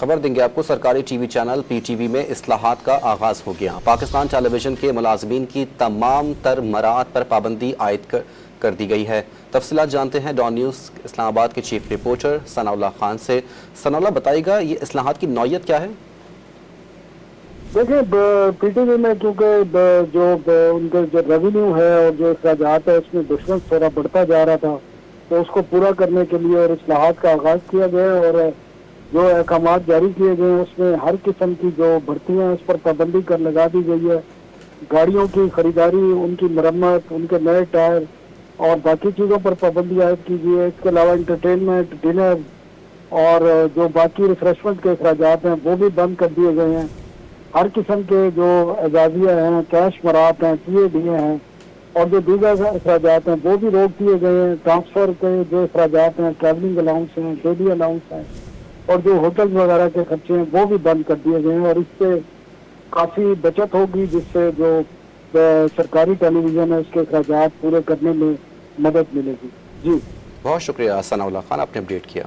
خبر دیں گے آپ کو، سرکاری T V channel P T V میں اصلاحات کا آغاز ہو گیا۔ پاکستان ٹیلی ویژن کے ملازمین کی تمام تر مراعات پر پابندی عائد کر دی گئی ہے۔ تفصیلات جانتے ہیں ڈان نیوز اسلام آباد کے چیف رپورٹر ثناء اللہ خان سے۔ ثناء اللہ بتائے گا یہ اصلاحات کی نوعیت کیا ہے؟ دیکھیں پی ٹی وی میں کیونکہ جو ان کے جو ریونیو ہے اور جو اخراجات ہے اس میں ڈفرنس تھوڑا بڑھتا جا رہا تھا، تو اس کو پورا کرنے کے لیے اور اصلاحات کا آغاز کیا گیا اور جو احکامات جاری کیے گئے ہیں اس میں ہر قسم کی جو بھرتیاں اس پر پابندی لگا دی گئی ہے۔ گاڑیوں کی خریداری، ان کی مرمت، ان کے نئے ٹائر اور باقی چیزوں پر پابندی عائد کی گئی ہے۔ اس کے علاوہ انٹرٹینمنٹ، ڈنر اور جو باقی ریفریشمنٹ کے اخراجات ہیں وہ بھی بند کر دیے گئے ہیں۔ ہر قسم کے جو اعزازیہ ہیں، کیش مراعات ہیں، ٹی اے ڈی ہیں اور جو دیگر اخراجات ہیں وہ بھی روک دیے گئے ہیں۔ ٹرانسفر کے جو اخراجات ہیں، ٹریولنگ الاؤنس ہیں، ڈیلی الاؤنس ہیں اور جو ہوٹل وغیرہ کے خرچے ہیں وہ بھی بند کر دیے گئے ہیں، اور اس سے کافی بچت ہوگی جس سے جو سرکاری ٹیلی ویژن ہے اس کے اخراجات پورے کرنے میں مدد ملے گی۔ جی بہت شکریہ ثناء اللہ خان، آپ نے اپڈیٹ کیا۔